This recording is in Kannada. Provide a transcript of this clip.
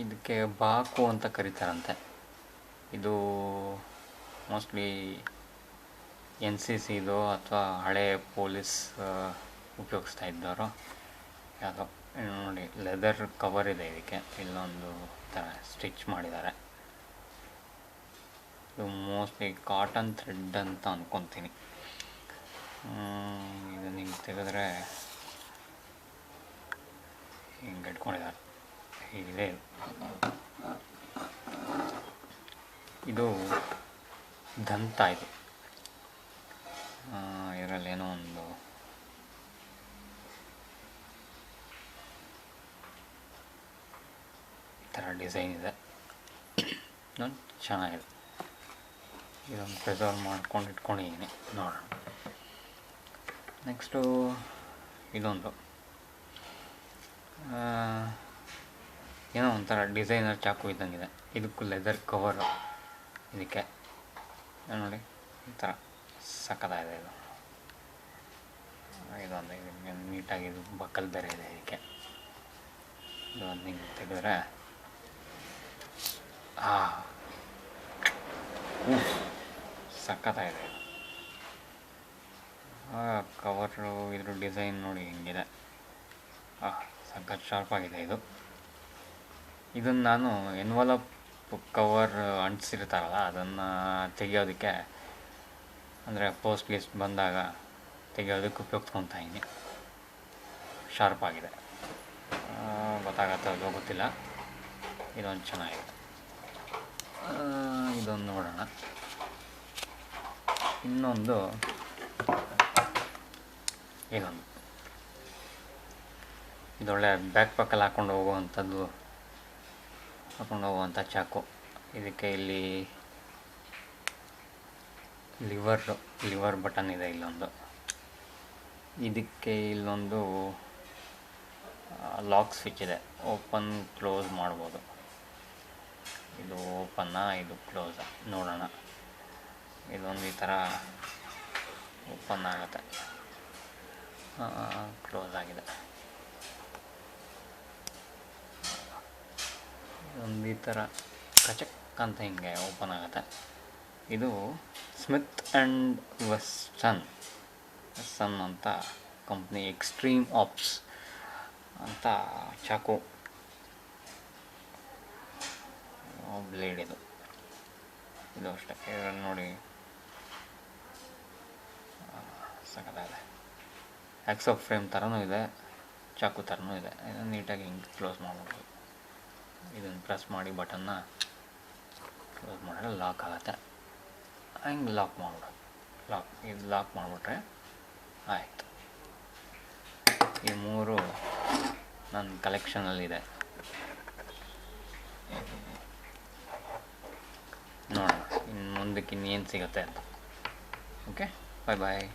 ಇದಕ್ಕೆ ಬಾಕು ಅಂತ ಕರೀತಾರಂತೆ. ಇದು ಮೋಸ್ಟ್ಲಿ NCCದು ಅಥವಾ ಹಳೆ ಪೊಲೀಸ್ ಉಪಯೋಗಿಸ್ತಾ ಇದ್ದವರು ಯಾವುದೋ. ನೋಡಿ, ಲೆದರ್ ಕವರ್ ಇದೆ ಇದಕ್ಕೆ. ಇಲ್ಲೊಂದು ಥರ ಸ್ಟಿಚ್ ಮಾಡಿದ್ದಾರೆ. ಇದು ಮೋಸ್ಟ್ಲಿ ಕಾಟನ್ ಥ್ರೆಡ್ ಅಂತ ಅಂದ್ಕೊತೀನಿ. ಇದು ಹಿಂಗೆ ತೆಗೆದ್ರೆ ಹಿಂಗೆ ಇಟ್ಕೊಂಡಿದ್ದಾರೆ. ಹೀಗಿದೆ ಇದು ದಂತ. ಇದು ಇದರಲ್ಲೇನೋ ಒಂದು ಈ ಥರ ಡಿಸೈನ್ ಇದೆ. ನೋಡಿ, ಚೆನ್ನಾಗಿದೆ. ಇದೊಂದು ಪ್ರಿಸರ್ವ್ ಮಾಡ್ಕೊಂಡು ಇಟ್ಕೊಂಡಿದ್ದೀನಿ. ನೋಡೋಣ. ನೆಕ್ಸ್ಟು ಇದೊಂದು ಏನೋ ಒಂಥರ ಡಿಸೈನರ್ ಚಾಕು ಇದ್ದಂಗಿದೆ. ಇದಕ್ಕೂ ಲೆದರ್ ಕವರು. ಇದಕ್ಕೆ ನೋಡಿ, ಈ ಥರ ಸಕ್ಕತ್ತಾಗಿದೆ. ಇದೊಂದು ನೀಟಾಗಿ ಇದು ಬಕ್ಕಲ್ ಬೇರೆ ಇದೆ ಇದಕ್ಕೆ. ಇದೊಂದು ಹಿಂಗೆ ತೆಗೆದ್ರೆ ಸಕ್ಕತ್ತಾಗಿದೆ ಇದು. ಕವರು ಇದ್ರ ಡಿಸೈನ್ ನೋಡಿ ಹೆಂಗಿದೆ. ಸಖತ್ ಶಾರ್ಪಾಗಿದೆ ಇದು. ಇದನ್ನು ನಾನು ಎನ್ವಲಪ್ ಕವರ್ ಅಂಟಿಸಿರ್ತಾರಲ್ಲ ಅದನ್ನು ತೆಗಿಯೋದಕ್ಕೆ, ಅಂದರೆ ಪೋಸ್ಟ್ ಲಿಸ್ಟ್ ಬಂದಾಗ ತೆಗಿಯೋದಕ್ಕೆ ಉಪಯೋಗಿಸ್ಕೊತಾ ಇದ್ದೀನಿ. ಶಾರ್ಪಾಗಿದೆ. ಗೊತ್ತಾಗತ್ತೋ ಗೊತ್ತಿಲ್ಲ. ಇದೊಂದು ಚೆನ್ನಾಗಿದೆ. ಇದೊಂದು ನೋಡೋಣ. ಇನ್ನೊಂದು ಇದೊಳ್ಳೆ ಬ್ಯಾಕ್ ಪ್ಯಾಕಲ್ಲಿ ಹಾಕ್ಕೊಂಡು ಹೋಗುವಂಥ ಚಾಕು. ಇದಕ್ಕೆ ಇಲ್ಲಿ ಲಿವರ್ ಬಟನ್ ಇದೆ. ಇಲ್ಲೊಂದು ಇದಕ್ಕೆ ಇಲ್ಲೊಂದು ಲಾಕ್ ಸ್ವಿಚ್ ಇದೆ. ಓಪನ್ ಕ್ಲೋಸ್ ಮಾಡ್ಬೋದು. ಇದು ಓಪನ್ನ, ಇದು ಕ್ಲೋಸ. ನೋಡೋಣ. ಇದೊಂದು ಈ ಥರ ಓಪನ್ ಆಗುತ್ತೆ. ಕ್ಲೋಸ್ ಆಗಿದೆ. ಇದೊಂದು ಈ ಥರ ಕಚಕ್ ಅಂತ ಹಿಂಗೆ ಓಪನ್ ಆಗುತ್ತೆ. ಇದು ಸ್ಮಿತ್ ಆ್ಯಂಡ್ ವೆಸ್ಸನ್ ಅಂತ ಕಂಪ್ನಿ, ಎಕ್ಸ್ಟ್ರೀಮ್ ಆಪ್ಸ್ ಅಂತ ಚಾಕು ಬ್ಲೇಡ್ ಇದು ಅಷ್ಟೇ. ಇದರಲ್ಲಿ ನೋಡಿ ಸಕ್ಕತ್ತಾಗಿದೆ. ಆಕ್ಸೋ ಫ್ರೇಮ್ ಥರನೂ ಇದೆ, ಚಾಕು ಥರನೂ ಇದೆ. ಇದನ್ನು ನೀಟಾಗಿ ಹಿಂಗೆ ಕ್ಲೋಸ್ ಮಾಡ್ಬೋದು. ಇದನ್ನು ಪ್ರೆಸ್ ಮಾಡಿ ಬಟನ್ನ ಕ್ಲೋಸ್ ಮಾಡಿದ್ರೆ ಲಾಕ್ ಆಗುತ್ತೆ. ಹಿಂಗೆ ಲಾಕ್ ಮಾಡ್ಬಿಡೋದು. ಇದು ಲಾಕ್ ಮಾಡಿಬಿಟ್ರೆ ಆಯಿತು. ಈ ಮೂರು ನನ್ನ ಕಲೆಕ್ಷನಲ್ಲಿದೆ. ನೋಡೋಣ ಇನ್ನು ಮುಂದಕ್ಕೆ ಇನ್ನೇನು ಸಿಗುತ್ತೆ ಅಂತ. ಓಕೆ, ಬಾಯ್ ಬಾಯ್.